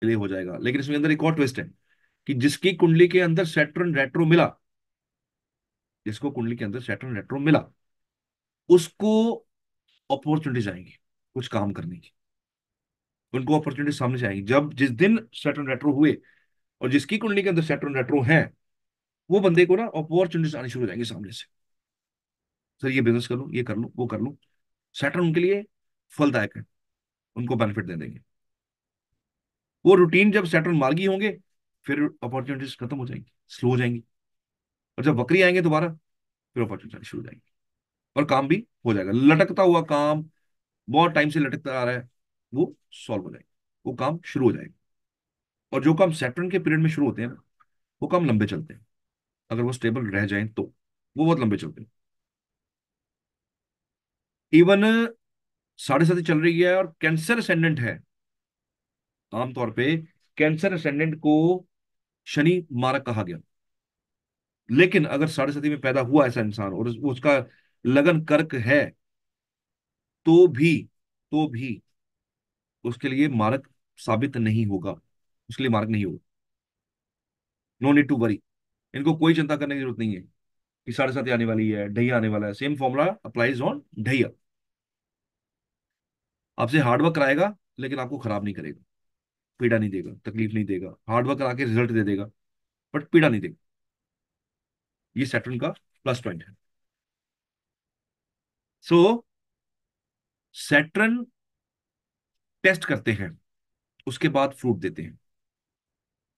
के लिए हो जाएगा। लेकिन इसमें अंदर एक और ट्विस्ट है कि जिसकी कुंडली के अंदर सैटर्न रेट्रो मिला, जिसको कुंडली के अंदर सैटर्न रेट्रो मिला, उसको अपॉर्चुनिटीज आएंगी कुछ काम करने की। उनको अपॉर्चुनिटी सामने से आएंगी जब जिस दिन सैटर्न रेट्रो हुए, और जिसकी कुंडली के अंदर सैटर्न रेट्रो है, वो बंदे को ना अपॉर्चुनिटीज आनी शुरू हो जाएंगी सामने से। सर ये बिजनेस कर लूं, ये कर लूं, वो कर लूं। सैटर्न उनके लिए फलदायक है, उनको बेनिफिट दे देंगे। वो रूटीन जब सैटर्न मार्गी होंगे, फिर अपॉर्चुनिटीज खत्म हो जाएंगी, स्लो हो जाएंगी। और जब वक्री आएंगे दोबारा, फिर अपॉर्चुनिटी शुरू हो जाएंगी। और काम भी हो जाएगा, लटकता हुआ काम, बहुत टाइम से लटकता आ रहा है, वो सॉल्व हो जाएगा, वो काम शुरू हो जाएगा। और जो काम सैटर्न के पीरियड में शुरू होते हैं ना, वो काम लंबे चलते हैं। अगर वो स्टेबल रह जाएं तो वो बहुत लंबे चलते हैं। इवन 7.5 चल रही है और कैंसर असेंडेंट है। आमतौर पे कैंसर असेंडेंट को शनि मारक कहा गया। लेकिन अगर 7.5 में पैदा हुआ ऐसा इंसान और उसका लगन कर्क है, तो भी तो भी उसके लिए मारक साबित नहीं होगा, उसके लिए मारक नहीं होगा। No need to worry. इनको कोई चिंता करने की जरूरत नहीं है कि 7.5 आने वाली है, ढैया आने वाला है। सेम फॉर्मूला अप्लाइज ऑन ढैया। आपसे हार्डवर्क कराएगा, लेकिन आपको खराब नहीं करेगा, पीड़ा नहीं देगा, तकलीफ नहीं देगा, हार्डवर्क करा के रिजल्ट दे देगा, बट पीड़ा नहीं देगा। ये सैटर्न का प्लस पॉइंट है। सो सैटर्न टेस्ट करते हैं, उसके बाद फ्रूट देते हैं।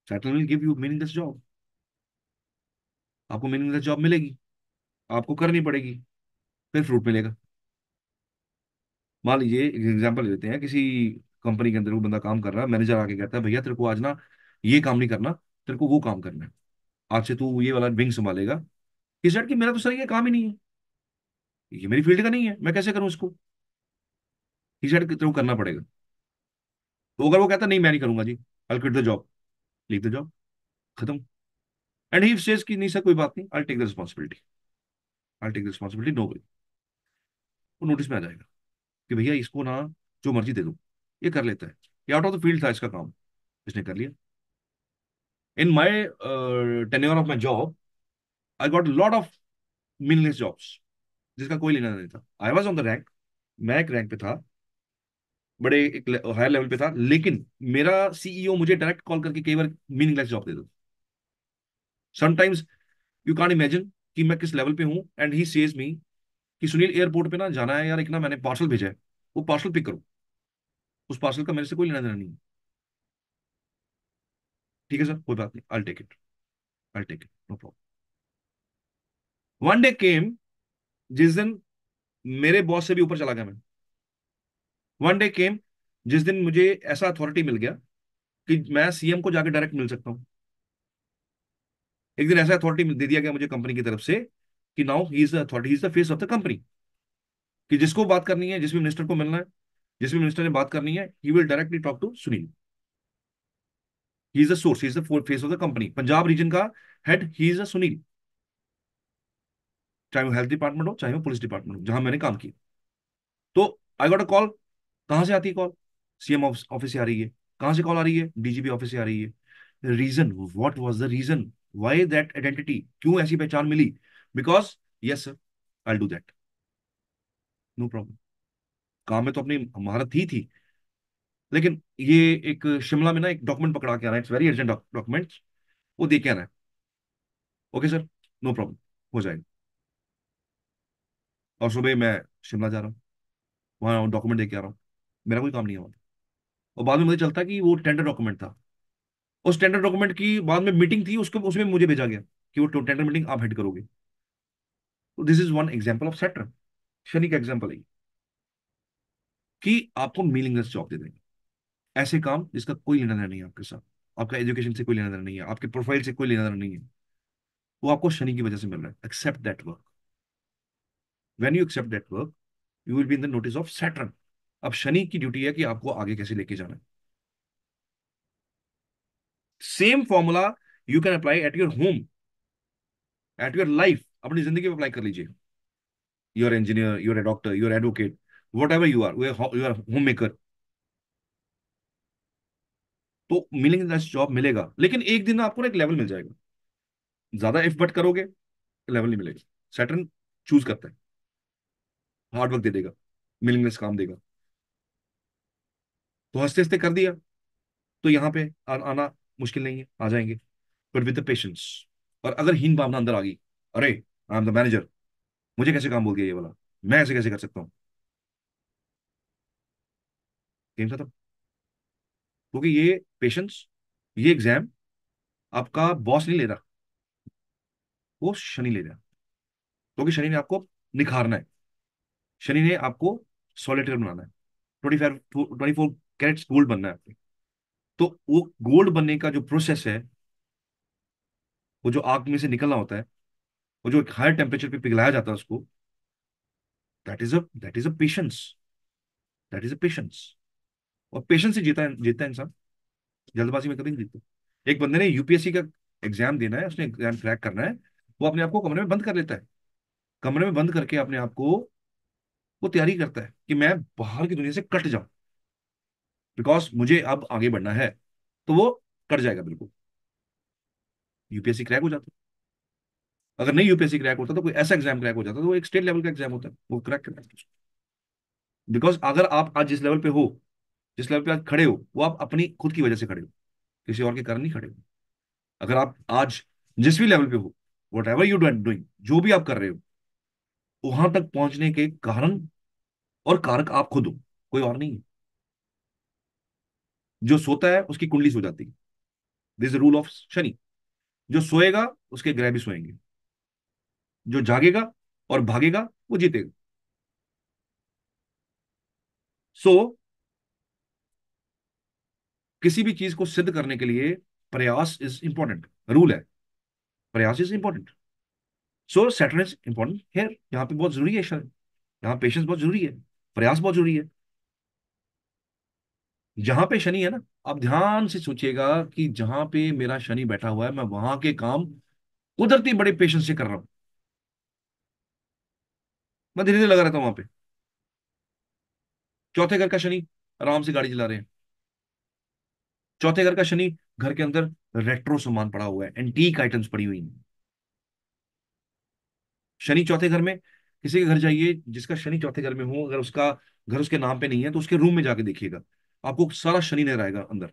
Saturn will give you meaningless job. आपको मीनिंगलेस जॉब मिलेगी, आपको करनी पड़ेगी, फिर फ्रूट मिलेगा। मान लीजिए एक एग्जांपल लेते हैं, किसी कंपनी के अंदर वो बंदा काम कर रहा है, मैनेजर आके कहता है भैया तेरे को आज ना ये काम नहीं करना, तेरे को वो काम करना है, आज से तू ये वाला विंग संभालेगा। इस कि मेरा तो सर ये काम ही नहीं है, ये मेरी फील्ड का नहीं है, मैं कैसे करूं इसको। ही सेड तेरे को करना पड़ेगा। तो अगर वो कहता नहीं मैं नहीं करूंगा जी, I quit the job, leave the job, खत्म। एंड ही सेज कि नहीं सर कोई बात नहीं, I take the responsibility, I take the responsibility, no way. वो नोटिस में आ जाएगा कि भैया इसको ना जो मर्जी दे दो, ये कर लेता है, ये आउट ऑफ द फील्ड था इसका काम, इसने कर लिया। In my tenure of my job, I got lot of meaningless jobs, जिसका कोई लेना नहीं था। I was on the rank, मैं एक रैंक पे था, बड़े एक हायर लेवल पे था, लेकिन मेरा सीईओ मुझे डायरेक्ट कॉल करके कई बार मीनिंगलेस जॉब दे दो। समटाइम्स यू कांट इमेजिन कि मैं किस लेवल पे हूं। एंड ही सेज मी कि सुनील एयरपोर्ट पे ना जाना है यार, एक ना मैंने पार्सल भेजा है, वो पार्सल पिक करो। उस पार्सल का मेरे से कोई लेना देना नहीं है। ठीक है सर कोई बात नहीं, I take it, I take it, no problem. One day came, जिस दिन मेरे बॉस से भी ऊपर चला गया मैं। वन डे केम, जिस दिन मुझे ऐसा अथॉरिटी मिल गया कि मैं सीएम को जाके डायरेक्ट मिल सकता हूं। एक दिन ऐसा अथॉरिटी दे दिया गया मुझे कंपनी की तरफ से कि now he is the authority, he is the face of the company. कि जिसको बात करनी है, जिस भी मिनिस्टर को मिलना है, जिस भी मिनिस्टर ने बात करनी है, he will directly talk to Sunil. He is the source, he is the face of the company. Punjab region का head he is the Sunil. चाहे वो हेल्थ डिपार्टमेंट हो, चाहे वो पुलिस डिपार्टमेंट हो, जहां मैंने काम किया। तो आई गॉट अ कॉल। कहां से आती है कॉल? सीएम ऑफिस से आ रही है। कहां से कॉल आ रही है? डीजीपी ऑफिस से आ रही है। Reason, what was the reason, why that identity, क्यों ऐसी पहचान मिली? Because yes sir, I do that, no problem. काम में तो अपनी महारत थी। लेकिन ये एक शिमला में ना एक डॉक्यूमेंट पकड़ा के आना है, इट्स वेरी अर्जेंट डॉक्यूमेंट, वो दे के आना है। ओके सर, नो प्रॉब्लम, हो जाएगा। और सुबह मैं शिमला जा रहा हूँ, वहां डॉक्यूमेंट दे के आ रहा हूँ, मेरा कोई काम नहीं है वहां। और बाद में मुझे चलता कि वो टेंडर डॉक्यूमेंट था। उस टेंडर डॉक्यूमेंट की बाद में मीटिंग थी, उसको उसमें मुझे भेजा गया कि वो टेंडर मीटिंग आप हेड करोगे। तो this is one example of Saturn. Shani का एग्जाम्पल है कि आपको मीनिंगलेस जॉब दे देंगे, ऐसे काम जिसका कोई लेना देना नहीं है आपके साथ, आपका एजुकेशन से कोई लेना देना नहीं है, आपके प्रोफाइल से कोई लेना देना नहीं है। वो आपको शनि की वजह से मिल रहा है। Accept that work. When you accept that work, you will be in the notice of Saturn. अब शनि की ड्यूटी है कि आपको आगे कैसे लेके जाना है। Same formula you can apply at your home, at your life, अपनी जिंदगी में अप्लाई कर लीजिए। You're engineer, you're a doctor, you're advocate, whatever you are, you are homemaker. तो मीनिंगलेस जॉब मिलेगा, लेकिन एक दिन आपको ना एक लेवल मिल जाएगा। ज्यादा एफर्ट करोगे, लेवल नहीं मिलेगा। सैटर्न चूज करता है, हार्ड वर्क दे देगा, मीनिंगलेस काम देगा। तो हंसते हंसते कर दिया, तो यहाँ पे आना मुश्किल नहीं है, आ जाएंगे। But with the patience. और अगर हीन भावना अंदर आ गई, अरे आई एम द मैनेजर, मुझे कैसे काम बोल दिया ये वाला, मैं ऐसे कैसे कर सकता हूँ, गेम खत्म। क्योंकि ये पेशेंस, ये एग्जाम आपका बॉस नहीं ले रहा, वो शनि ले रहा है। क्योंकि शनि ने आपको निखारना है, शनि ने आपको सॉलिटेयर बनाना है, 24 गोल्ड बनना है आपको। तो वो गोल्ड बनने का जो प्रोसेस है, वो जो आग में से निकलना होता है, वो जो एक हायर टेम्परेचर पे पिघलाया जाता है उसको, that is a patience, that is a patience. और पेशेंस से जीता है इंसान, जल्दबाजी में कभी नहीं जीतता। एक बंदे ने यूपीएससी का एग्जाम देना है, उसने एग्जाम क्रैक करना है, वो अपने आप को कमरे में बंद कर लेता है। कमरे में बंद करके अपने आप को वो तैयारी करता है कि मैं बाहर की दुनिया से कट जाऊं, बिकॉज मुझे अब आगे बढ़ना है। तो वो कट जाएगा बिल्कुल, यूपीएससी क्रैक हो जाता है। अगर नहीं यूपीएससी क्रैक होता तो कोई ऐसा एग्जाम क्रैक हो जाता, तो वो एक स्टेट लेवल का एग्जाम होता है, वो क्रैक करता है। बिकॉज अगर आप आज जिस लेवल पे हो, जिस लेवल पे आज खड़े हो, वो आप अपनी खुद की वजह से खड़े हो, किसी और के कारण नहीं खड़े हो। अगर आप आज जिस भी लेवल पे हो, वट एवर यू डूइंग, जो भी आप कर रहे हो, वहां तक पहुंचने के कारण और कारक आप खुद हो, कोई और नहीं है। जो सोता है उसकी कुंडली सो जाती है, दिस रूल ऑफ शनि। जो सोएगा उसके ग्रह भी सोएंगे, जो जागेगा और भागेगा वो जीतेगा। सो किसी भी चीज को सिद्ध करने के लिए प्रयास इज इंपॉर्टेंट, रूल है, प्रयास is important. So Saturn is important here, यहाँ पे बहुत जरूरी है सर, यहाँ पेशेंस बहुत जरूरी है, प्रयास बहुत जरूरी है। जहां पे शनि है ना, आप ध्यान से सोचिएगा कि जहां पे मेरा शनि बैठा हुआ है, मैं वहां के काम कुदरती बड़े पेशेंस से कर रहा हूं। मैं धीरे धीरे लगा रहता हूं वहां पे। चौथे घर का शनि, आराम से गाड़ी चला रहे हैं। चौथे घर का शनि, घर के अंदर रेट्रो सामान पड़ा हुआ है, एंटीक आइटम्स पड़ी हुई हैं। शनि चौथे घर में, किसी के घर जाइए जिसका शनि चौथे घर में हो, अगर उसका घर उसके नाम पे नहीं है तो उसके रूम में जाके देखिएगा, आपको सारा शनि नजर आएगा अंदर।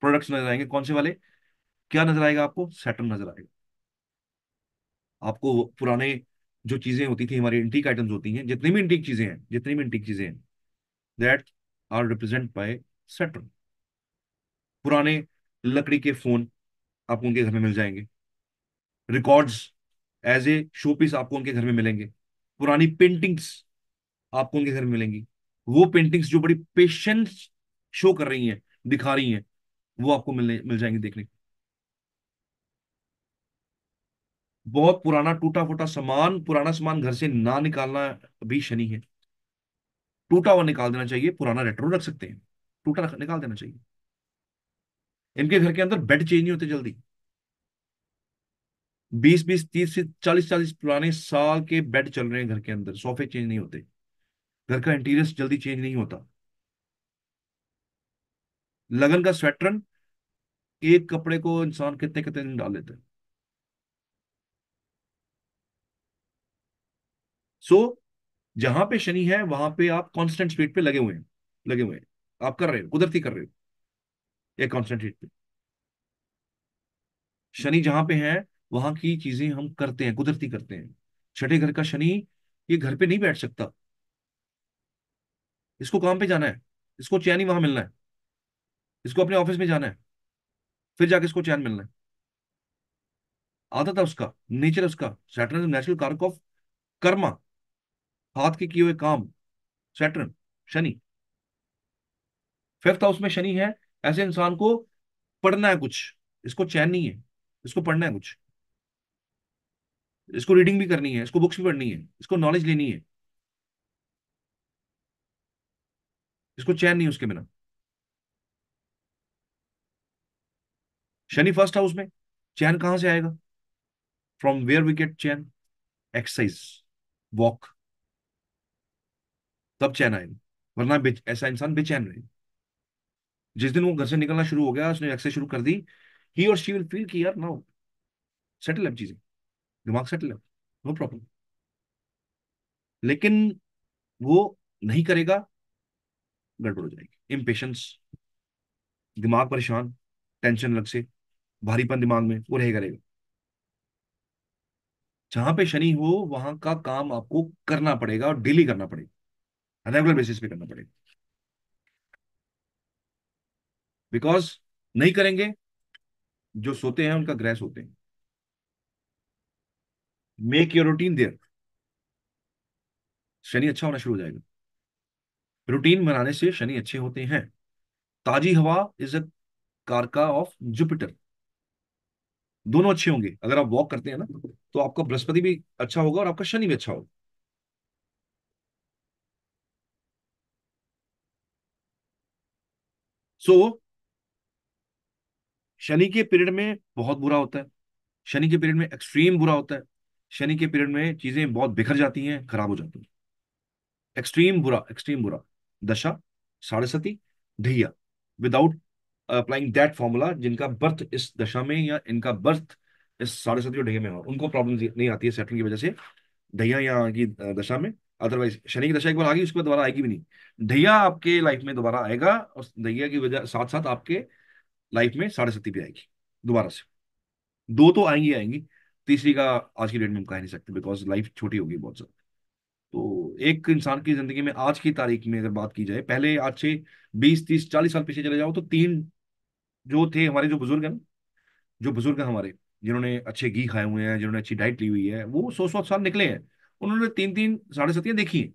प्रोडक्ट्स नजर आएंगे, कौन से वाले, क्या नजर आएगा आपको, सैटर्न नजर आएगा आपको। पुराने जो चीजें होती थी हमारी, एंटीक आइटम्स होती हैं, जितनी भी एंटीक चीजें हैं, जितनी भी एंटीक चीजें हैं, that are represent by Saturn. पुराने लकड़ी के फोन आपको उनके घर में मिल जाएंगे। Records as a showpiece आपको उनके घर में मिलेंगे। पुरानी पेंटिंग्स आपको उनके घर में मिलेंगी। वो पेंटिंग्स जो बड़ी पेशेंस शो कर रही हैं, दिखा रही हैं, वो आपको मिल जाएंगी देखने को। बहुत पुराना टूटा फूटा सामान, पुराना सामान घर से ना निकालना भी शनि है। टूटा हुआ निकाल देना चाहिए, पुराना रेट्रो रख सकते हैं, टूटा निकाल देना चाहिए। इनके घर के अंदर बेड चेंज नहीं होते जल्दी। 20-20 30 से 40 40 पुराने साल के बेड चल रहे हैं घर के अंदर, सोफे चेंज नहीं होते। घर का इंटीरियर जल्दी चेंज नहीं होता। लगन का स्वेटर, एक कपड़े को इंसान कितने कितने दिन डाल लेता है। सो जहां पे शनि है वहां पे आप कांस्टेंट स्पीड पे लगे हुए हैं, लगे हुए हैं, आप कर रहे हो, कुदरती कर रहे हो, एक कांस्टेंट स्पीड पे। शनि जहां पे है, वहां की चीजें हम करते हैं, कुदरती करते हैं। छठे घर का शनि, ये घर पे नहीं बैठ सकता, इसको काम पे जाना है, इसको चैन ही वहां मिलना है, इसको अपने ऑफिस में जाना है, फिर जाके इसको चैन मिलना है। आदत है उसका, नेचर है उसका। सैटर्न इज नेचुरल कारक ऑफ कर्मा, हाथ के किए हुए काम। सैटर्न, शनि, फिफ्थ हाउस में शनि है। ऐसे इंसान को पढ़ना है कुछ, इसको चैन नहीं है, इसको पढ़ना है कुछ, इसको रीडिंग भी करनी है, इसको बुक्स भी पढ़नी है, इसको नॉलेज लेनी है, इसको चैन नहीं है उसके बिना। शनि फर्स्ट हाउस में, चैन कहां से आएगा, फ्रॉम वेयर वी गेट चैन, एक्सरसाइज, वॉक, तब चैन आएगा। वरना ऐसा इंसान बेचैन रहेगा। जिस दिन वो घर से निकलना शुरू हो गया, उसने एक्सरसाइज शुरू कर दी, ही और शी विल फील कि यार नाउ सेटल है चीजें, दिमाग सेटल है, नो प्रॉब्लम। लेकिन वो नहीं करेगा, गड़बड़ हो जाएगी, इम्पेशंस, दिमाग परेशान, टेंशन अलग से, भारीपन दिमाग में, वो रहेगा रहेगा। जहां पे शनि हो वहां का काम आपको करना पड़ेगा और डेली करना पड़ेगा, रेगुलर बेसिस पे करना पड़ेगा। बिकॉज नहीं करेंगे, जो सोते हैं उनका ग्रह सोते हैं। Make your routine there, Shani अच्छा होना शुरू हो जाएगा। रूटीन बनाने से शनि अच्छे होते हैं। ताजी हवा इज अ कारका ऑफ जुपिटर। दोनों अच्छे होंगे अगर आप वॉक करते हैं ना, तो आपका बृहस्पति भी अच्छा होगा और आपका शनि भी अच्छा होगा। सो शनि के पीरियड में बहुत बुरा होता है, शनि के पीरियड में एक्सट्रीम बुरा होता है, शनि के पीरियड में चीजें बहुत बिखर जाती हैं, खराब हो जाती हैं। एक्सट्रीम बुरा, एक्सट्रीम बुरा। दशा, साढ़े सती, ढैया, विदाउट अप्लाइंग दैट फॉर्मूला, जिनका बर्थ इस दशा में या इनका बर्थ इस साढ़े सती और ढैया में हो, उनको प्रॉब्लम नहीं आती है सेटल की वजह से, ढैया यहाँ की दशा में। अदरवाइज शनि की दशा एक बार आ गई, उसके बाद दोबारा आएगी भी नहीं। ढैया आपके लाइफ में दोबारा आएगा, और ढैया की वजह साथ साथ आपके लाइफ में साढ़े सती भी आएगी दोबारा से। दो तो आएंगी आएंगी, तीसरी का आज की डेट में हम कह नहीं सकते, बिकॉज लाइफ छोटी होगी बहुत ज्यादा। तो एक इंसान की जिंदगी में आज की तारीख में अगर बात की जाए, पहले आज से 20 30 40 साल पीछे चले जाओ, तो तीन जो थे हमारे, जो बुजुर्ग हैं ना, जो बुजुर्ग हैं हमारे, जिन्होंने अच्छे घी खाए हुए हैं, जिन्होंने अच्छी डाइट ली हुई है, वो 100 100 साल निकले हैं, उन्होंने तीन तीन साढ़े सतियां देखी हैं।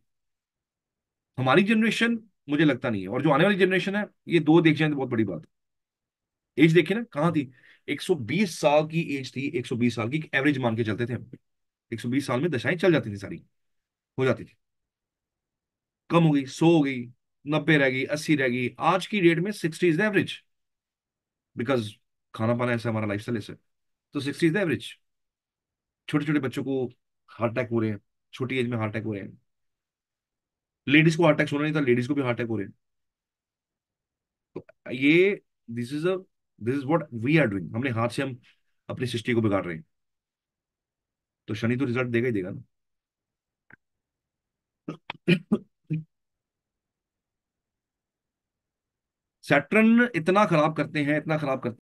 हमारी जनरेशन मुझे लगता नहीं है, और जो आने वाली जनरेशन है, ये दो देख जाए तो बहुत बड़ी बात है। एज देखिए ना कहाँ थी, 120 साल की एज थी, 120 साल की एवरेज मान के चलते थे हम। 120 साल में दशाएं चल जाती थी सारी, हो जाती थी। कम हो गई, 100 हो गई, 90 रह गई, 80 रह गई, आज की डेट में 60 इज द एवरेज। बिकॉज खाना पाना ऐसा, हमारा लाइफ स्टाइल ऐसा है। तो 60 इज द एवरेज। छोटे छोटे बच्चों को हार्ट अटैक हो रहे हैं, छोटी एज में हार्ट अटैक हो रहे हैं। लेडीज को हार्ट अटैक होना नहीं था, लेडीज को भी हार्ट अटैक हो रहे हैं। तो ये, this is a this is what we are doing, हमने हाथ से हम अपनी सृष्टि को बिगाड़ रहे हैं। तो शनि तो रिजल्ट देगा ही देगा ना। सैटर्न इतना खराब करते हैं, इतना खराब करते